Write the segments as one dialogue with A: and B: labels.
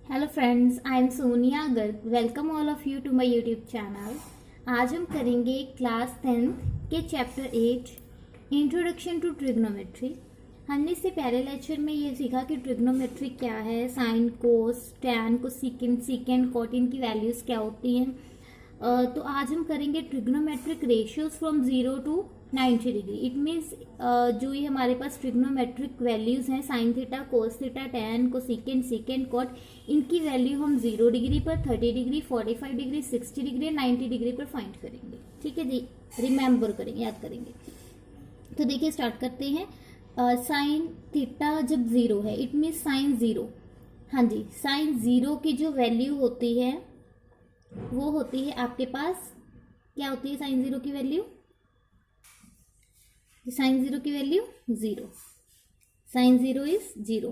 A: Hello friends, I am Sonia Garg. Welcome all of you to my YouTube channel. आज हम करेंगे class 10th के chapter 8 introduction to trigonometry. हमने इससे पहले लेक्चर में ये सीखा कि ट्रिग्नोमेट्री क्या है, sine, cos, tan, cosecant, secant, cot, इनकी वैल्यूज़ क्या होती हैं। तो आज हम करेंगे trigonometric ratios from 0 to 90 degree. It means जो ये हमारे पास ट्रिग्नोमेट्रिक वैल्यूज हैं, sine theta, cos theta, tan, cosecant, secant, cot, इनकी वैल्यू हम 0 डिग्री पर, 30 डिग्री, 45 डिग्री, 60 डिग्री, 90 डिग्री पर फाइंड करेंगे। ठीक है जी, रिमेंबर करेंगे, याद करेंगे। तो देखिए स्टार्ट करते हैं। साइन थीटा जब 0 है, इट मीन्स साइन 0। हाँ जी, साइन 0 की जो वैल्यू होती है वो होती है आपके पास, क्या होती है साइन 0 की वैल्यू? साइन 0 की value 0। Sine 0 is 0।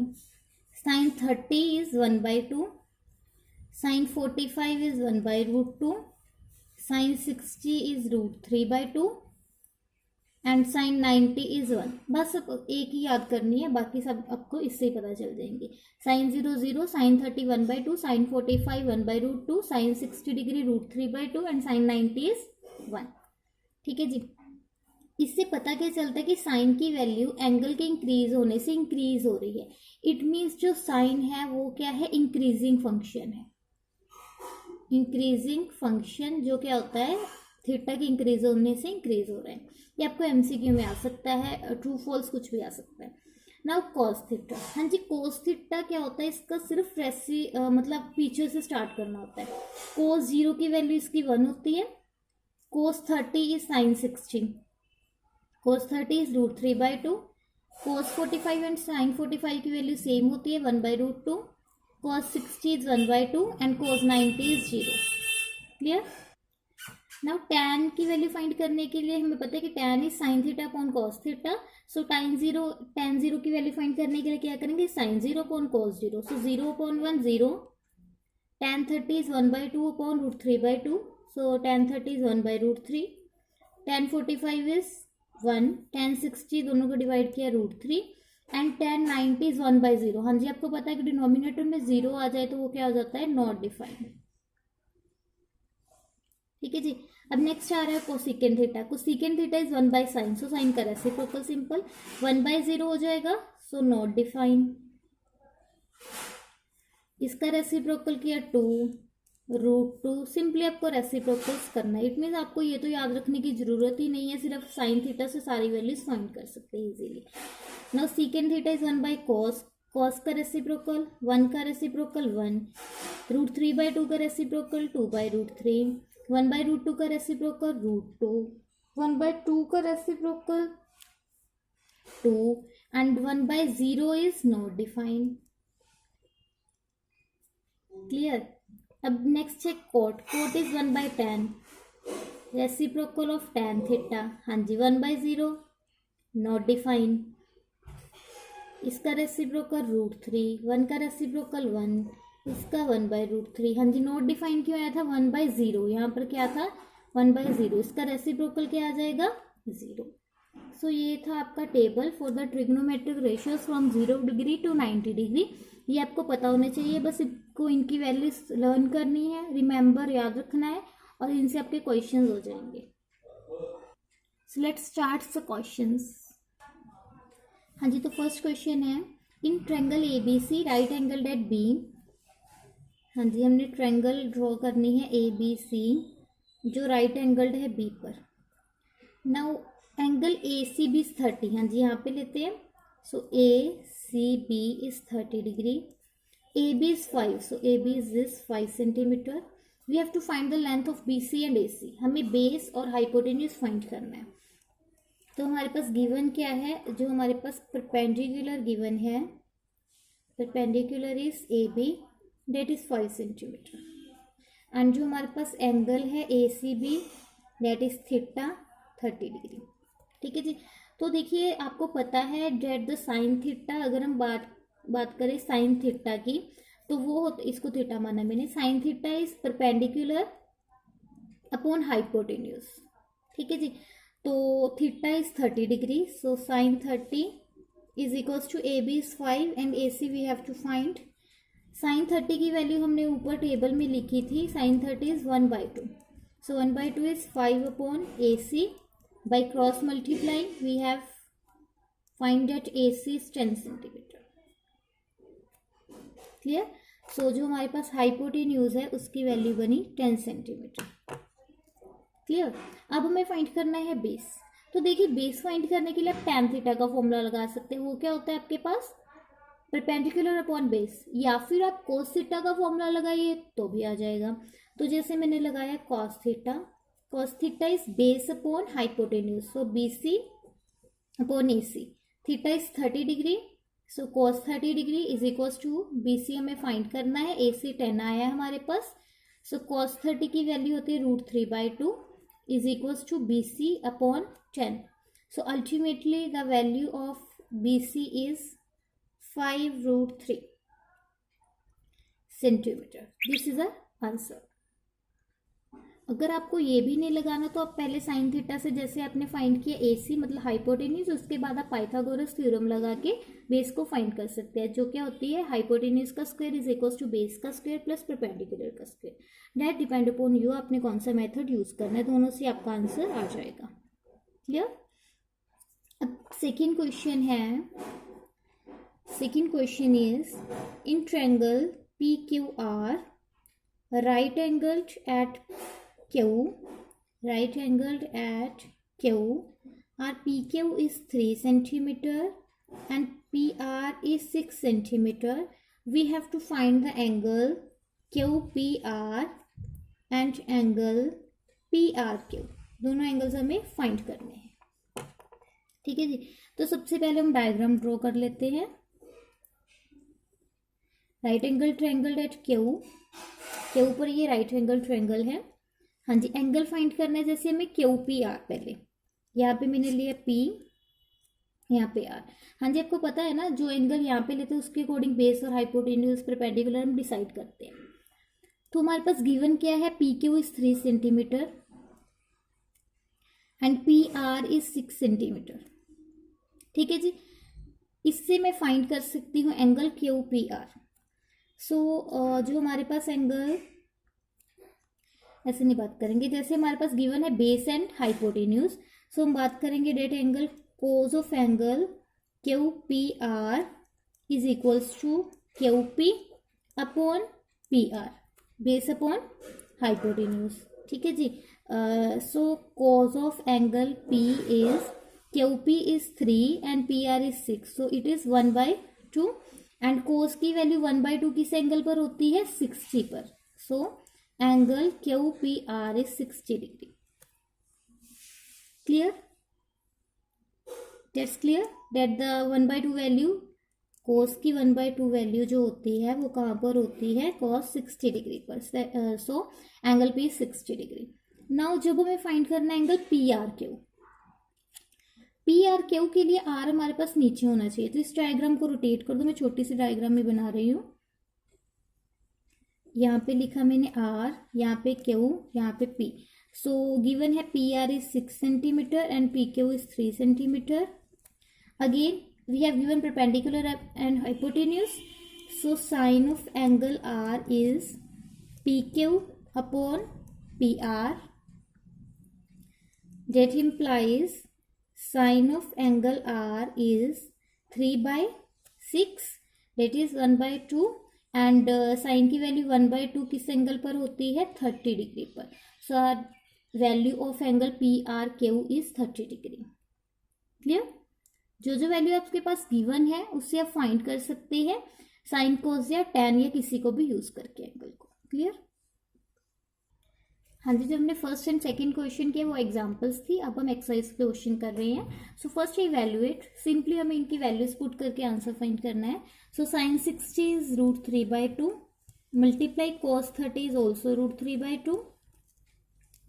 A: Sine 30 is 1/2। Sine 45 is 1/√2। Sine 60 is √3/2 and sine 90 is 1। बस एक ही याद करनी है, बाकी सब आपको इससे ही पता चल जाएंगे। Sine 0 0, sine 30 1/2, sine 45 1/√2, sine 60 degree √3/2 and sine 90 is 1। ठीक है जी, इससे पता क्या चलता है कि साइन की वैल्यू एंगल के इंक्रीज होने से इंक्रीज हो रही है। इट मीन्स जो साइन है वो क्या है? इंक्रीजिंग फंक्शन है। इंक्रीजिंग फंक्शन जो क्या होता है, थीटा की इंक्रीज होने से इंक्रीज हो रहा है। ये आपको एमसीक्यू में आ सकता है, ट्रू फॉल्स कुछ भी आ सकता है। Now cos theta. हाँ जी, कॉस थीटा क्या होता है? इसका सिर्फ मतलब पीछे से स्टार्ट करना होता है। कोस 0 की वैल्यू इसकी 1 होती है। कोस 30 is sine 16। cos 30 is √3/2। cos 45 and sin 45 की वैल्यू सेम होती है, 1/√2। cos 60 is 1/2 and cos 90 is 0। Clear? Now tan की वैल्यू फाइंड करने के लिए हमें पता है कि tan is sin theta upon cos theta. So tan 0 की वैल्यू फाइंड करने के लिए क्या करेंगे? sin 0 upon cos 0। So 0/1 0। tan 30 is 1/2 upon √3/2। So tan 30 is 1/√3। tan 45 is 1, tan 60 दोनों को डिवाइड किया √3 एंड tan 90 इज 1/0। हाँ जी, आपको पता है कि डिनोमिनेटर में 0 आ जाए तो वो क्या हो जाता है? Not defined. ठीक है जी, अब नेक्स्ट आ रहा है cosecant theta. Cosecant theta is 1/sin। So sine का रेसिप्रोकल सिंपल 1/0 हो जाएगा, सो नॉट डिफाइंड। इसका रेसिप्रोकल किया 2√2। सिंपली आपको रेसिप्रोकल्स करना है। इट मीन्स आपको ये तो याद रखने की जरूरत ही नहीं है, सिर्फ साइन थीटा से सारी वैल्यूज फाइंड कर सकते हैं easily. Now secant theta is 1/cos। cos का रेसिप्रोकल 1 का रेसिप्रोकल 1। √3/2 का रेसिप्रोकल 2/√3। 1/√2 का रेसिप्रोकल √2। 1/2 का reciprocal 2 and 1/0 is not defined. Clear? अब नेक्स्ट है cot. Cot is 1/tan, reciprocal of tan theta. हाँ जी, 1/0 नॉट डिफाइंड। इसका रेसिप्रोकल √3। 1 का रेसिप्रोकल 1, इसका 1/√3। हाँ जी, नॉट डिफाइंड क्यों आया था? 1/0, यहाँ पर क्या था? 1/0। इसका रेसिप्रोकल क्या आ जाएगा? 0। सो ये था आपका table for the trigonometric ratios from 0 degree to 90 degree. ये आपको पता होने चाहिए, बस इसको इनकी वैल्यूज लर्न करनी है, रिमेंबर याद रखना है, और इनसे आपके क्वेश्चंस हो जाएंगे। So let's start the questions. हाँ जी, तो फर्स्ट क्वेश्चन है, in triangle ABC right angle at B. हाँ जी, हमने ट्रायंगल ड्रॉ करनी है ABC जो राइट एंगल्ड है बी पर। Now angle ACB is 30। हाँ जी, यहाँ पे लेते हैं। So ACB is 30 degree. AB is 5, so AB is this 5 centimetre. We have to find the length of BC and AC। हमें बेस और हाइपोटेन्यूज फाइंड करना है। तो हमारे पास गिवन क्या है? जो हमारे पास परपेंडिकुलर गिवन है, perpendicular is AB that is 5 centimetre and जो हमारे पास एंगल है ACB that is theta 30 degree. ठीक है जी, तो देखिए आपको पता है डेट द साइन थीटा। अगर हम बात करें साइन थीटा की, तो वो इसको थीटा माना मैंने। Sign theta is perpendicular upon hypotenuse. ठीक है जी, तो theta is 30 degree. So sine 30 is equals to AB is 5 and AC we have to find sine 30 की वैल्यू हमने ऊपर टेबल में लिखी थी, sine 30 is 1/2. So 1/2 is 5/AC. By cross multiplying we have find that AC is 10 centimetre. Clear. So जो हमारे पास hypotenuse है उसकी वैल्यू बनी 10 सेंटीमीटर. क्लियर. अब हमें फाइंड करना है बेस. तो देखिए बेस फाइंड करने के लिए आप tan थीटा का फॉर्मूला लगा सकते हैं. वो क्या होता है आपके पास, परपेंडिकुलर अपॉन बेस, या फिर आप cos थीटा का फॉर्मूला लगाइए तो भी आ जाएगा. तो जैसे मैंने लगाया cos theta is base upon hypotenuse. So BC upon AC. Theta is 30 degree. So cos 30 degree is equals to BC हमें फाइंड करना है, AC 10 आया है हमारे पास. सो cos 30 की वैल्यू होती है √3/2 is equals to BC upon 10. So ultimately the value of BC is 5√3 centimetre. This is a answer. अगर आपको ये भी नहीं लगाना तो आप पहले साइन थीटा से जैसे आपने फाइंड किया AC मतलब हाइपोटेन्यूज, उसके बाद आप पाइथागोरस थ्योरम लगा के बेस को फाइंड कर सकते हैं, जो क्या होती है हाइपोटेन्यूज का square is equals to base का स्क्वायर प्लस परपेंडिकुलर का square. That depend upon you, आपने कौन सा मेथड यूज करना है, दोनों से आपका आंसर आ जाएगा. क्लियर. अब सेकेंड क्वेश्चन है. Second question is in triangle PQR right angled at Q, our PQ is 3 centimeter and PR is 6 centimeter. We have to find the angle QPR and angle PRQ. दोनों angles हमें find करने हैं. ठीक है जी. तो सबसे पहले हम डायग्राम ड्रॉ कर लेते हैं. Right angle triangle eight Q के ऊपर ये राइट एंगल ट्रायंगल है. हाँ जी. एंगल फाइंड करना है. जैसे हमें QPR, पहले यहाँ पे मैंने लिया P, यहाँ पे R. हाँ जी. आपको पता है ना जो एंगल यहाँ पे लेते हैं उसके अकॉर्डिंग बेस और हाइपोटेन्यूज परपेंडिकुलर हम डिसाइड करते हैं. तो हमारे पास गिवन क्या है, PQ is 3 centimetre and PR is 6 centimetre. ठीक है जी. इससे मैं फाइंड कर सकती हूँ एंगल QPR. सो जो हमारे पास एंगल, ऐसे नहीं बात करेंगे, जैसे हमारे पास गिवन है बेस एंड हाइपोटेन्यूज. सो हम बात करेंगे that angle cos of angle QPR is equals to QP upon PR, base upon hypotenuse. ठीक है जी. So cos of angle P is QP is 3 and PR is 6. So it is 1/2 and cos की value 1/2 किस angle पर होती है, 60 पर. So angle QPR is 60 degree. Clear. That's clear that the 1/2 value, cos की 1/2 वैल्यू जो होती है वो कहाँ पर होती है, cos 60 डिग्री पर. So angle P 60 degree. Now जब हमें फाइंड करना है एंगल PRQ के लिए R हमारे पास नीचे होना चाहिए. तो इस डायग्राम को रोटेट कर दो. मैं छोटी सी डायग्राम में बना रही हूँ. यहाँ पे लिखा मैंने R, यहाँ पे Q, यहाँ पे P. सो गिवन है PR is 6 centimetre and PQ is 3 centimetre. Again we have given perpendicular and hypotenuse. So sine of angle R is PQ upon PR. That implies sine of angle R is 3/6, that is 1/2 and sign की value 1/2 किस angle पर होती है, 30 degree पर. So value of angle PRQ is 30 degree. Clear. जो value आपके पास given है उससे आप फाइंड कर सकते हैं साइन, कोस या टैन या किसी को भी यूज करके एंगल को. क्लियर. हाँ जी. जब हमने फर्स्ट एंड सेकंड क्वेश्चन किया वो एग्जांपल्स थी. अब हम एक्सरसाइज क्वेश्चन कर रहे हैं. So first evaluate. सिंपली हमें इनकी वैल्यूज पुट करके आंसर फाइंड करना है. So sine 60 is √3/2 multiply cos 30 is also √3/2.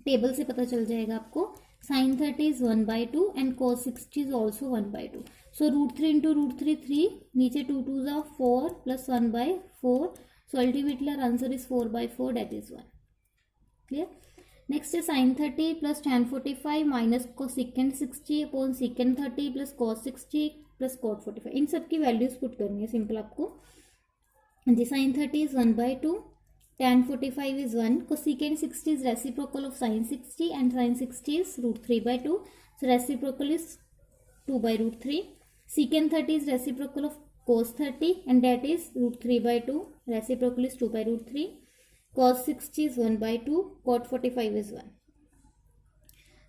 A: Table से पता चल जाएगा आपको. Sine 30 is 1/2 and cos 60 is also 1/2. So √3 into √3 3, नीचे 2 2 जा 4 plus 1/4. So ultimately our answer is 4/4, that is 1. Clear. Next है sine 30 plus tan 45 minus cosecant 60 upon second 30 plus cos 60 plus cot 45. इन सब की वैल्यूज पुट करनी है simple आपको. the sin 30 is 1 by 2, tan 45 is 1, cosecant 60 is reciprocal of sin 60 and sin 60 is root 3 by 2. So reciprocal is 2 by root 3. Secant 30 is reciprocal of cos 30 and that is root 3 by 2. Reciprocal is 2 by root 3. Cos 60 is 1 by 2. Cot 45 is 1.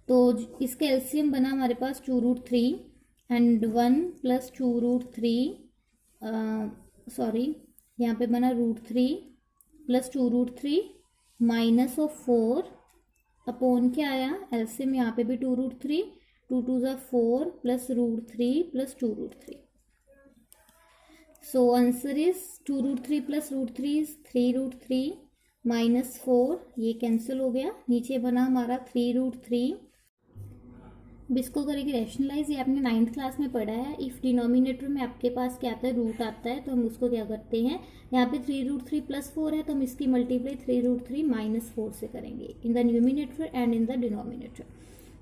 A: तो इसका LCM बना हमारे पास 2 root 3 and 1 plus 2 root 3 sorry यहाँ पे बना root 3 plus 2 root 3 minus of 4 upon क्या आया एलसीएम यहाँ पे भी 2 रूट 3 2 2 ज़ा 4 plus root 3 plus 2 root 3. So answer is 2 root 3 plus root 3 is 3 root 3 minus 4. ये कैंसिल हो गया. नीचे बना हमारा 3 रूट 3. इसको करेंगे रैशनलाइज. ये आपने 9th क्लास में पढ़ा है. इफ डिनोमिनेटर में आपके पास क्या आता है रूट आता है तो हम उसको क्या करते हैं यहाँ पे 3 रूट 3 प्लस 4 है तो हम इसकी मल्टीप्लाई 3 रूट 3 माइनस 4 से करेंगे in the numerator and in the denominator.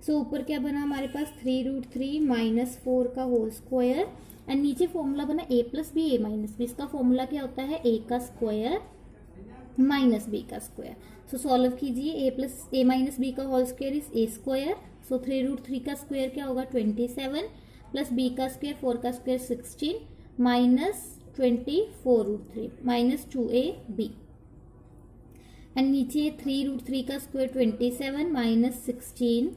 A: So ऊपर क्या बना हमारे पास 3 रूट 3 माइनस 4 का होल स्क्वायर एंड नीचे फॉर्मूला बना a plus B A minus B. इसका फॉर्मूला क्या होता है a का स्क्वायर माइनस बी का स्क्वायर. सो सॉल्व कीजिए. a plus A minus B का whole square is a square. So 3 root 3 का स्क्वायर क्या होगा 27 प्लस b का स्क्वायर 4 का square 16 minus 24 root 3 minus 2ab and नीचे 3 रूट 3 का स्क्वायर 27 माइनस 16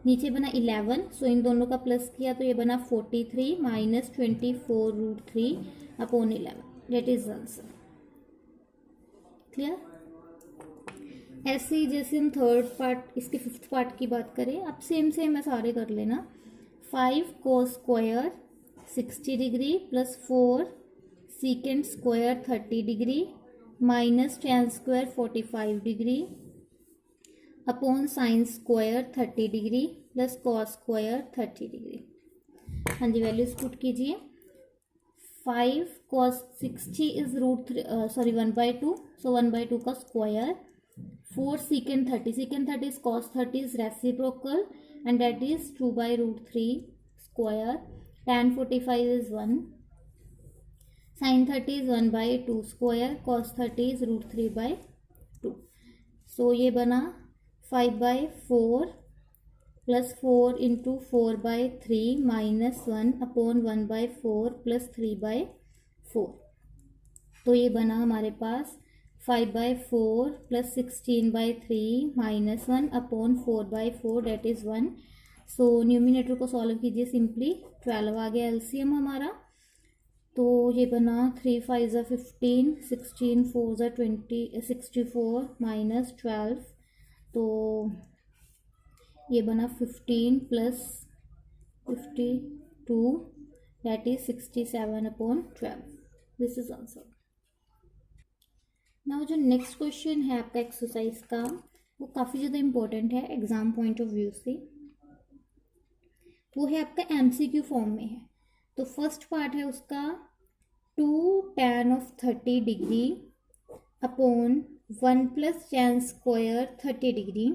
A: नीचे बना 11. सो इन दोनों का प्लस किया तो ये बना 43 minus 24 root 3 upon 11. That is answer. Clear. ऐसे ही जैसे हम थर्ड पार्ट इसके 5th पार्ट की बात करें आप सेम है सारे कर लेना. 5 cos square 60 degree plus 4 secant square 30 degree minus tan square 45 degree upon sine square 30 degree plus cos square 30 degree. हाँ जी वैल्यूज पुट कीजिए. 5 cos 60 is root 1 by 2. So 1 by 2 का square. 4 secant 30. Secant 30 is cos 30 is reciprocal and that is 2 by root 3 square. Tan 45 is 1. Sin 30 is 1 by 2 square. Cos 30 is root 3 by 2. So ये बना 5 by 4 plus 4 into 4 by 3 minus 1 upon 1 by 4 plus 3 by 4. तो ये बना हमारे पास 5 by 4 plus 16 by 3 minus 1 upon 4 by 4 that is 1. So numerator को solve कीजिए simply. 12 आ गया LCM हमारा. तो ये बना 3 5 ज़ा 15 16 4 ज़ा 20 64 माइनस 12. तो ये बना 15 plus 52 that is 67 upon 12. This is answer. Now जो नेक्स्ट क्वेश्चन है आपका एक्सरसाइज का वो काफ़ी ज़्यादा इम्पोर्टेंट है एग्जाम पॉइंट ऑफ व्यू से. वो है आपका एमसीक्यू फॉर्म में है. तो फर्स्ट पार्ट है उसका 2 tan of 30 degree upon 1 plus tan square 30 degree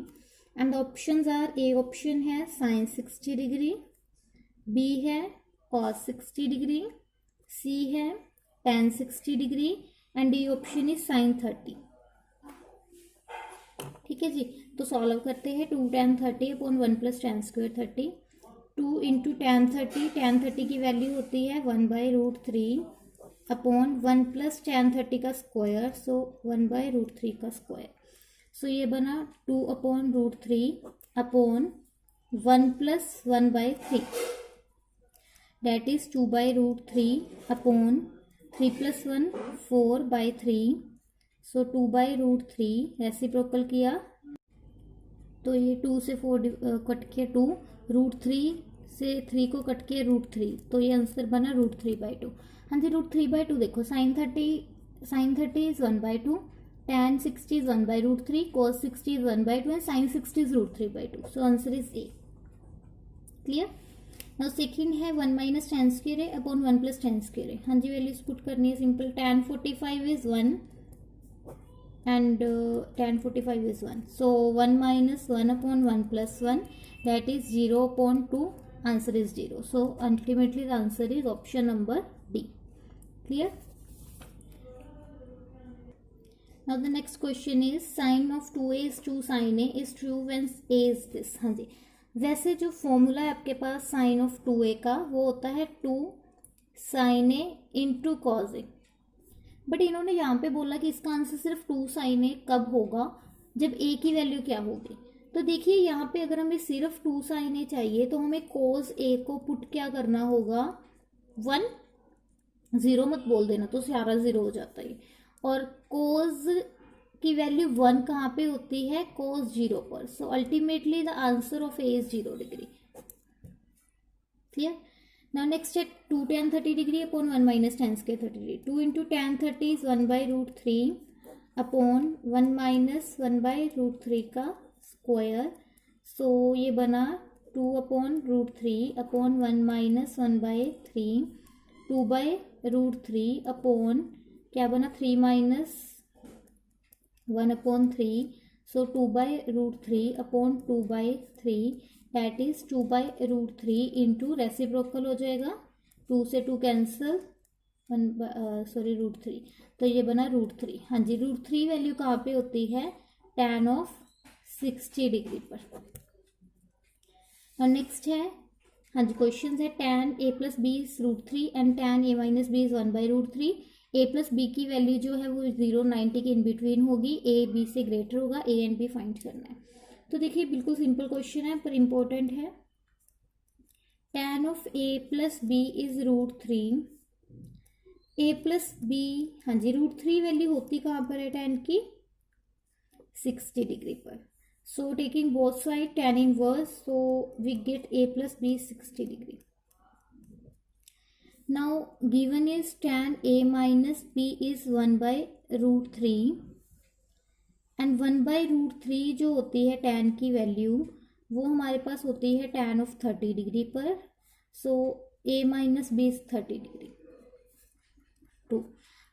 A: and options are. A option है साइन 60 डिग्री, बी है कॉस 60 डिग्री, सी है tan 60 degree and D option is sine 30. ठीक है जी. तो सॉल्व करते हैं. 2 tan 30 upon 1 plus tan square 30. 2 into tan 30 की value होती है 1 by root 3 upon 1 plus tan 30 का स्क्वायर. सो 1 बाई रूट 3 का स्क्वायर. सो ये बना 2 upon root 3 upon 1 plus 1 by 3 that is 2 by root 3 upon 3 plus 1 4 by 3. So 2 by root 3 reciprocal किया तो ये 2 से 4 कट किया 2. रूट 3 से 3 को कट किया रूट 3. तो ये आंसर बना रूट 3 बाई 2. हाँ जी रूट 3 बाई 2 देखो sine 30 is 1 by 2, tan 60 is 1 by root 3, cos 60 is 1 by 2 and sin 60 is root 3 by 2. So answer is A. Clear. Now second है 1 माइनस tan स्क्वायर है upon 1 plus tan square है. हाँ जी values put करनी है simple. tan 45 is 1 and tan 45 is 1. So 1 minus 1 upon 1 plus 1 that is 0 upon 2. Answer is 0. So ultimately the answer is option number D. Clear. Now the next question is sine of 2a is 2 sin a is true when a is this। हाँ जी, वैसे जो formula है आपके पास sign of 2a का वो होता है 2 sin a into cos A, but इन्होंने यहाँ पे बोला कि इसका आंसर सिर्फ 2 sin a कब होगा, जब a की वैल्यू क्या होगी। तो देखिए यहाँ पे अगर हमें सिर्फ 2 sin a चाहिए तो हमें cos a को पुट क्या करना होगा, 1, 0 मत बोल देना तो सारा 0 हो जाता है, और cos की वैल्यू 1 कहाँ पे होती है, cos 0 पर। सो ultimately the answer of a is 0 degree. Clear. Now next है 2 tan 30 degree upon 1 minus tan square 30 degree. 2 into tan 30 is 1/√3 upon 1 minus 1/√3 का स्क्वायर। सो ये बना 2/√3 अपॉन 1 माइनस 1/3, 2/√3 अपॉन क्या बना 3 minus 1/3, so 2/√3 upon 2/3 that is 2/√3 into reciprocal हो जाएगा, 2 से 2 cancel, √3, तो ये बना √3। हाँ जी, √3 वैल्यू कहाँ पे होती है, tan ऑफ 60 डिग्री पर। और नेक्स्ट है, हाँ जी क्वेश्चन है tan a plus B is √3 and tan a minus B is 1/√3। a plus B की वैल्यू जो है वो 0 90 के इन बिटवीन होगी, a b से ग्रेटर होगा, a एंड b फाइंड करना है। तो देखिए बिल्कुल सिंपल क्वेश्चन है पर इंपॉर्टेंट है। tan of a plus B is √3, a plus B, हाँ जी √3 वैल्यू होती कहाँ पर है tan की, 60 डिग्री पर। So taking both side tan inverse, so we get a plus B 60 degree. Now given is tan a minus b is 1/√3 and 1/√3 जो होती है tan की वैल्यू वो हमारे पास होती है tan ऑफ 30 डिग्री पर। So a minus B is 30 degree 2।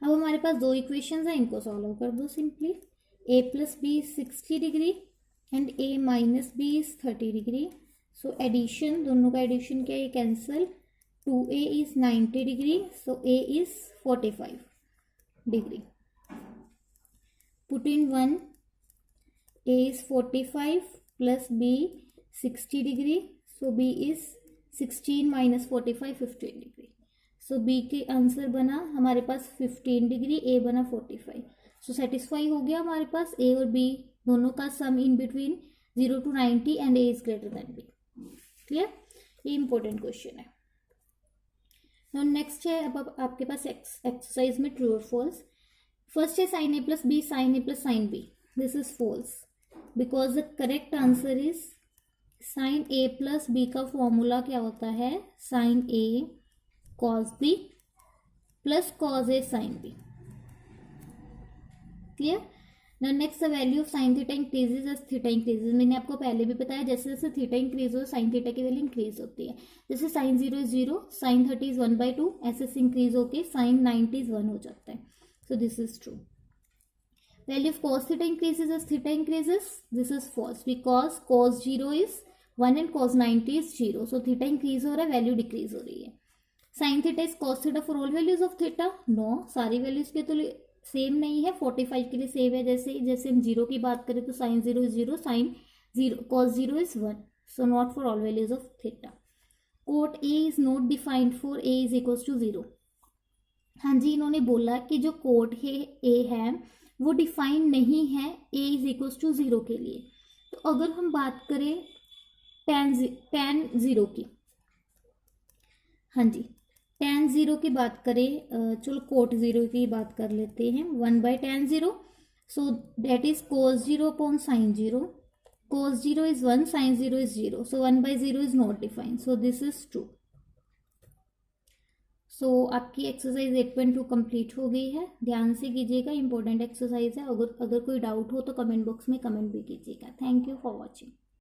A: अब हमारे पास दो इक्वेशंस हैं, इनको सॉल्व कर दो simply. a plus B is 60 degree and a minus B is 30 degree. So addition, दोनों का एडिशन क्या है, cancel, 2a is 90 degree, so a is 45 degree. Put in 1, a is 45 plus b 60 degree, so b is 16 minus 45 15 degree. So b के answer बना हमारे पास 15 degree, a बना 45। सो satisfy हो गया हमारे पास a और b दोनों का sum in between 0 to 90 and a is greater than b। Clear, ये इंपॉर्टेंट क्वेश्चन है। नेक्स्ट है अब आपके पास एक्सरसाइज में ट्रू और फॉल्स। फर्स्ट है sine a plus B sine a plus sine B, this is false because the correct answer is sine a plus B का फॉर्मूला क्या होता है, sine a cos b plus cos a sine b। Clear. Now next the value of sin theta increases as theta increases। मैंने आपको पहले भी बताया जैसे जैसे थीटा इंक्रीज हो साइन थीटा की वैल्यू इंक्रीज होती है। जैसे साइन 0 इज 0, साइन 30 इज 1/2, ऐसे इंक्रीज होके साइन 90 इज 1 हो जाता है। So this is true. Value of cos theta increases as theta increases, this is false because cos 0 is 1 and cos 90 is 0। So theta increase हो रहा है, value decrease हो रही है। Sine theta is cos theta for all values of theta, no, सारी वैल्यूज के तो सेम नहीं है, 45 के लिए सेम है। जैसे हम 0 की बात करें तो sine 0 is 0, sine 0 cos 0 is 1, so not for all values of theta. Cot a is not defined for a is equals to 0। हाँ जी, इन्होंने बोला कि जो कोट है a है वो डिफाइन नहीं है a इज इक्वल्स टू 0 के लिए। तो अगर हम बात करें tan 0 की, हाँ जी tan 0 की बात करें, चलो कोट 0 की बात कर लेते हैं, 1/tan 0, so that is cos 0 upon sin 0। cos 0 is 1, sin 0 is 0, so 1/0 is not defined, so this is true. So आपकी एक्सरसाइज 8.2 कंप्लीट हो गई है। ध्यान से कीजिएगा, इंपॉर्टेंट एक्सरसाइज है। अगर कोई डाउट हो तो कमेंट बॉक्स में कमेंट भी कीजिएगा। Thank you for watching.